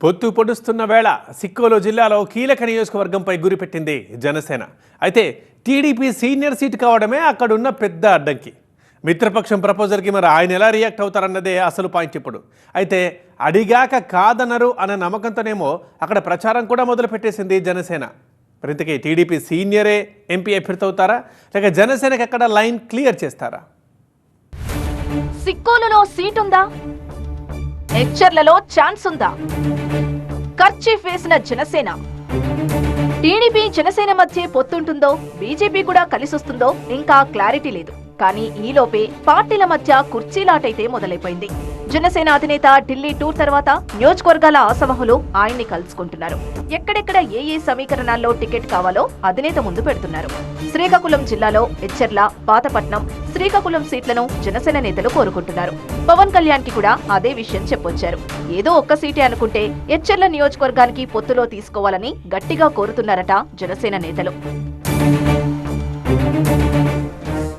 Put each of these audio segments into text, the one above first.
పొత్తు పొడుస్తున్న వేళ సిక్కోలు జిల్లాలో కీలక నియోజకవర్గంపై గురిపెట్టింది జనసేన. అయితే టీడీపీ సీనియర్ సీటు కావడమే అక్కడున్న పెద్ద అడ్డంకి. మిత్రపక్షం ప్రపోజల్కి మరి ఆయన ఎలా రియాక్ట్ అవుతారన్నదే అసలు పాయింట్ ఇప్పుడు. అయితే అడిగాక కాదనరు అనే నమ్మకంతోనేమో అక్కడ ప్రచారం కూడా మొదలుపెట్టేసింది జనసేన. మరింతకీ టీడీపీ సీనియరే ఎంపీ అభ్యర్థి అవుతారా, లేక జనసేనకి ఎక్కడ లైన్ క్లియర్ చేస్తారా? సిక్కోలులో సీటుందా? ఎచ్చర్లలో ఛాన్స్ ఉందా? కర్చీఫ్ వేసిన జనసేన. టీడీపీ జనసేన మధ్య పొత్తుంటుందో, బీజేపీ కూడా కలిసొస్తుందో ఇంకా క్లారిటీ లేదు. కానీ ఈలోపే పార్టీల మధ్య కుర్చీలాటైతే మొదలైపోయింది. జనసేన అధినేత ఢిల్లీ టూర్ తర్వాత నియోజకవర్గాల ఆసమహులు ఆయన్ని కలుసుకుంటున్నారు. ఎక్కడెక్కడ ఏ సమీకరణాల్లో టికెట్ కావాలో అధినేత ముందు పెడుతున్నారు. శ్రీకాకుళం జిల్లాలో ఎచ్చర్ల, పాతపట్నం, శ్రీకాకుళం సీట్లను జనసేన నేతలు కోరుకుంటున్నారు. పవన్ కళ్యాణ్ కి కూడా అదే విషయం చెప్పొచ్చారు. ఏదో ఒక్క సీటే అనుకుంటే ఎచ్చర్ల నియోజకవర్గానికి పొత్తులో తీసుకోవాలని గట్టిగా కోరుతున్నారట జనసేన నేతలు.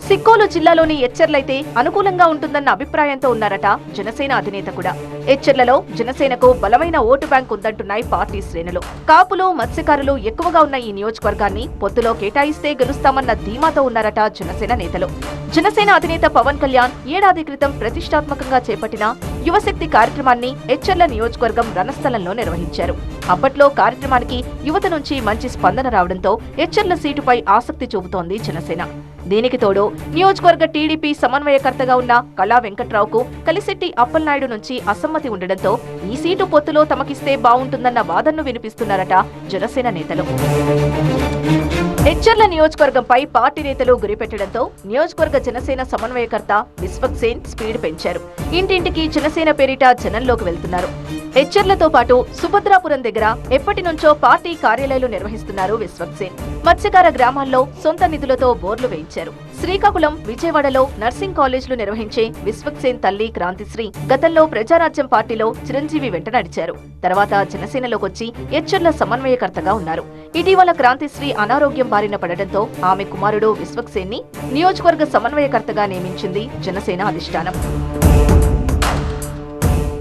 సిక్కోలు జిల్లాలోని ఎచ్చర్లైతే అనుకూలంగా ఉంటుందన్న అభిప్రాయంతో ఉన్నారట జనసేన అధినేత కూడా. ఎచ్చర్లలో జనసేనకు బలమైన ఓటు బ్యాంక్ ఉందంటున్నాయి పార్టీ శ్రేణులు. కాపులు, మత్స్యకారులు ఎక్కువగా ఉన్న ఈ నియోజకవర్గాన్ని పొత్తులో కేటాయిస్తే గెలుస్తామన్న ధీమాతో ఉన్నారట జనసేన నేతలు. జనసేన అధినేత పవన్ కళ్యాణ్ ఏడాది క్రితం ప్రతిష్టాత్మకంగా చేపట్టిన యువశక్తి కార్యక్రమాన్ని ఎచ్చర్ల నియోజకవర్గం రణస్థలంలో నిర్వహించారు. అప్పట్లో కార్యక్రమానికి యువత నుంచి మంచి స్పందన రావడంతో ఎచ్చర్ల సీటుపై ఆసక్తి చూపుతోంది జనసేన. దీనికి తోడు నియోజకవర్గ టీడీపీ సమన్వయకర్తగా ఉన్న కళా వెంకట్రావుకు కలిశెట్టి అప్పలనాయుడు నుంచి అసమ్మతి ఉండడంతో ఈ సీటు పొత్తులో తమకిస్తే బావుంటుందన్న వాదనను వినిపిస్తున్నారట జనసేన నేతలు. ఎచ్చర్ల నియోజకవర్గంపై పార్టీ నేతలు గురిపెట్టడంతో నియోజకవర్గ జనసేన సమన్వయకర్త విశ్వక్సేన్ స్పీడ్ పెంచారు. ఇంటింటికి జనసేన పేరిట జనంలోకి వెళ్తున్నారు. ఎచ్చర్లతో పాటు సుభద్రాపురం దగ్గర ఎప్పటి నుంచో పార్టీ కార్యాలయాలు నిర్వహిస్తున్నారు విశ్వక్సేన్. మత్స్యకార గ్రామాల్లో సొంత నిధులతో బోర్లు వేయించారు. శ్రీకాకుళం, విజయవాడలో నర్సింగ్ కాలేజీలు నిర్వహించే విశ్వక్సేన్ తల్లి క్రాంతిశ్రీ గతంలో ప్రజారాజ్యం పార్టీలో చిరంజీవి వెంట నడిచారు. తర్వాత జనసేనలోకొచ్చి ఎచ్చర్ల సమన్వయకర్తగా ఉన్నారు. ఇటీవల క్రాంతిశ్రీ అనారోగ్యం బారిన పడడంతో ఆమె కుమారుడు విశ్వక్సేన్ ని నియోజకవర్గ సమన్వయకర్తగా నియమించింది జనసేన అధిష్టానం.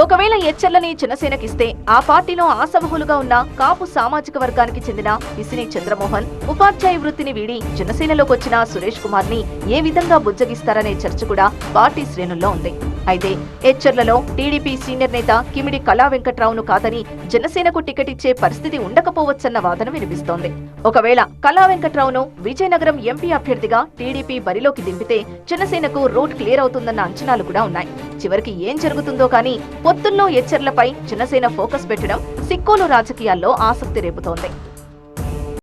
ఒకవేళ ఎచ్చర్లని జనసేనకిస్తే ఆ పార్టీలో ఆసమహులుగా ఉన్న కాపు సామాజిక వర్గానికి చెందిన పిసిని చంద్రమోహన్ ఉపాధ్యాయ వృత్తిని వీడి జనసేనలోకొచ్చిన సురేష్ కుమార్ ని ఏ విధంగా బుజ్జగిస్తారనే చర్చ కూడా పార్టీ శ్రేణుల్లో ఉంది. అయితే ఎచ్చర్లలో టీడీపీ సీనియర్ నేత కిమిడి కళా వెంకట్రావును కాదని జనసేనకు టికెట్ ఇచ్చే పరిస్థితి ఉండకపోవచ్చన్న వాదన వినిపిస్తోంది. ఒకవేళ కళా వెంకట్రావును విజయనగరం ఎంపీ అభ్యర్థిగా టీడీపీ బరిలోకి దింపితే జనసేనకు రూట్ క్లియర్ అవుతుందన్న అంచనాలు కూడా ఉన్నాయి. చివరికి ఏం జరుగుతుందో కానీ పొత్తుల్లో ఎచ్చర్లపై జనసేన ఫోకస్ పెట్టడం సిక్కోలు రాజకీయాల్లో ఆసక్తి రేపుతోంది.